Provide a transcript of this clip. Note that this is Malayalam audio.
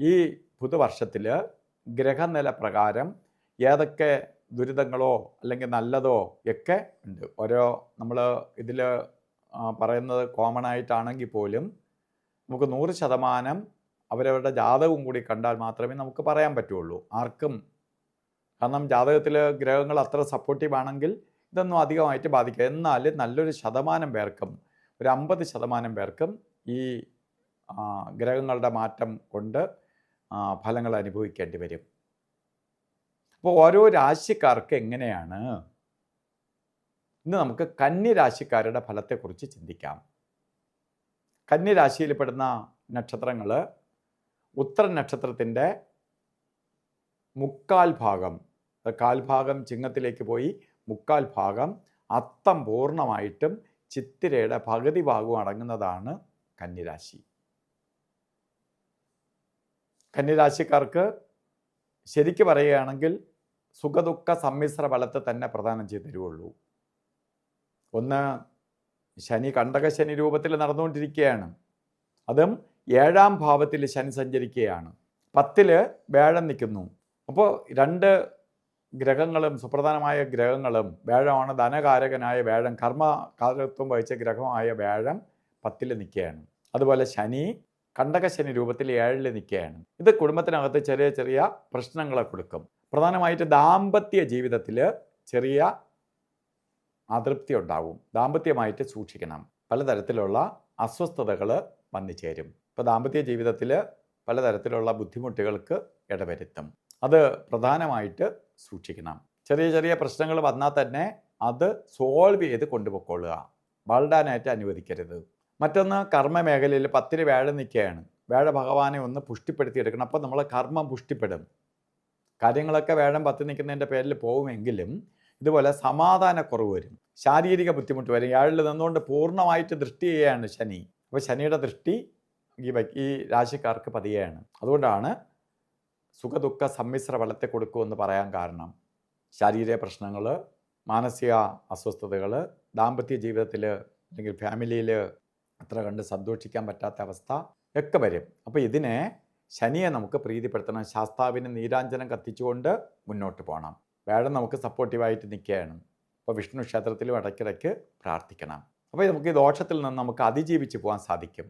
ഈ പുതുവർഷത്തിൽ ഗ്രഹനില പ്രകാരം ഏതൊക്കെ ദുരിതങ്ങളോ അല്ലെങ്കിൽ നല്ലതോ ഒക്കെ ഉണ്ട്. നമ്മൾ ഇതിൽ പറയുന്നത് കോമൺ ആയിട്ടാണെങ്കിൽ പോലും നമുക്ക് 100% അവരവരുടെ ജാതകവും കൂടി കണ്ടാൽ മാത്രമേ നമുക്ക് പറയാൻ പറ്റുള്ളൂ. ആർക്കും, കാരണം ജാതകത്തിൽ ഗ്രഹങ്ങൾ അത്ര സപ്പോർട്ടീവ് ആണെങ്കിൽ ഇതൊന്നും അധികമായിട്ട് ബാധിക്കുക. എന്നാൽ നല്ലൊരു ശതമാനം പേർക്കും, ഒരു 50% പേർക്കും ഈ ഗ്രഹങ്ങളുടെ മാറ്റം കൊണ്ട് ഫലങ്ങൾ അനുഭവിക്കേണ്ടി വരും. അപ്പോൾ ഓരോ രാശിക്കാർക്ക് എങ്ങനെയാണ്, ഇന്ന് നമുക്ക് കന്നി രാശിക്കാരുടെ ഫലത്തെക്കുറിച്ച് ചിന്തിക്കാം. കന്നി രാശിയിൽപ്പെടുന്ന നക്ഷത്രങ്ങൾ ഉത്തര നക്ഷത്രത്തിൻ്റെ കാൽഭാഗം ചിങ്ങത്തിലേക്ക് പോയി, മുക്കാൽ ഭാഗം അത്തം പൂർണ്ണമായിട്ടും ചിത്തിരയുടെ പകുതി ഭാഗവും അടങ്ങുന്നതാണ് കന്നിരാശി. കന്നിരാശിക്കാർക്ക് ശരിക്ക് പറയുകയാണെങ്കിൽ സുഖദുഃഖ സമ്മിശ്ര ഫലത്തെ തന്നെ പ്രദാനം ചെയ്തു തരുള്ളൂ. ഒന്ന്, ശനി കണ്ടകശനി രൂപത്തിൽ നടന്നുകൊണ്ടിരിക്കുകയാണ്. അതും 7ാം ഭാവത്തിൽ ശനി സഞ്ചരിക്കുകയാണ്. 10ൽ വ്യാഴം നിൽക്കുന്നു. അപ്പോൾ 2 ഗ്രഹങ്ങളും, സുപ്രധാനമായ ഗ്രഹങ്ങളും, വ്യാഴമാണ് ധനകാരകനായ വ്യാഴം, കർമ്മകാരകത്വം വഹിച്ച ഗ്രഹമായ വ്യാഴം 10ൽ നിൽക്കുകയാണ്. അതുപോലെ ശനി കണ്ടകശനി രൂപത്തിൽ 7ൽ നിൽക്കുകയാണ്. ഇത് കുടുംബത്തിനകത്ത് ചെറിയ ചെറിയ പ്രശ്നങ്ങളെ കൊടുക്കും. പ്രധാനമായിട്ട് ദാമ്പത്യ ജീവിതത്തിൽ ചെറിയ അതൃപ്തി ഉണ്ടാവും. ദാമ്പത്യമായിട്ട് സൂക്ഷിക്കണം. പലതരത്തിലുള്ള അസ്വസ്ഥതകൾ വന്നു ചേരും. ഇപ്പോൾ ദാമ്പത്യ ജീവിതത്തിൽ പലതരത്തിലുള്ള ബുദ്ധിമുട്ടുകൾക്ക് ഇടവരുത്തും. അത് പ്രധാനമായിട്ട് സൂക്ഷിക്കണം. ചെറിയ ചെറിയ പ്രശ്നങ്ങൾ വന്നാൽ തന്നെ അത് സോൾവ് ചെയ്ത് കൊണ്ടുപോയിക്കൊള്ളുക. വളരാനായിട്ട് അനുവദിക്കരുത്. മറ്റൊന്ന്, കർമ്മ മേഖലയിൽ 10ൽ വ്യാഴം നിൽക്കുകയാണ്. വ്യാഴ ഭഗവാനെ ഒന്ന് പുഷ്ടിപ്പെടുത്തിയെടുക്കണം. അപ്പോൾ നമ്മൾ കർമ്മം പുഷ്ടിപ്പെടും. കാര്യങ്ങളൊക്കെ വ്യാഴം 10 നിൽക്കുന്നതിൻ്റെ പേരിൽ പോകുമെങ്കിലും ഇതുപോലെ സമാധാനക്കുറവ് വരും, ശാരീരിക ബുദ്ധിമുട്ട് വരും. 7ൽ നിന്നുകൊണ്ട് പൂർണ്ണമായിട്ട് ദൃഷ്ടി ചെയ്യുകയാണ് ശനി. അപ്പോൾ ശനിയുടെ ദൃഷ്ടി ഈ രാശിക്കാർക്ക് പതിയാണ്. അതുകൊണ്ടാണ് സുഖദുഃഖ സമ്മിശ്ര ഫലത്തെ കൊടുക്കുമെന്ന് പറയാൻ കാരണം. ശാരീരിക പ്രശ്നങ്ങൾ, മാനസിക അസ്വസ്ഥതകൾ, ദാമ്പത്യ ജീവിതത്തിൽ അല്ലെങ്കിൽ ഫാമിലിയിൽ അത്ര കണ്ട് സന്തോഷിക്കാൻ പറ്റാത്ത അവസ്ഥ ഒക്കെ വരും. അപ്പോൾ ഇതിനെ, ശനിയെ നമുക്ക് പ്രീതിപ്പെടുത്തണം. ശാസ്താവിന് നീരാഞ്ജനം കത്തിച്ചുകൊണ്ട് മുന്നോട്ട് പോകണം. വ്യാഴം നമുക്ക് സപ്പോർട്ടീവായിട്ട് നിൽക്കുകയാണ്. അപ്പോൾ വിഷ്ണു ക്ഷേത്രത്തിലും ഇടയ്ക്കിടയ്ക്ക് പ്രാർത്ഥിക്കണം. അപ്പോൾ നമുക്ക് ഈ ദോഷത്തിൽ നിന്ന് നമുക്ക് അതിജീവിച്ച് പോകാൻ സാധിക്കും.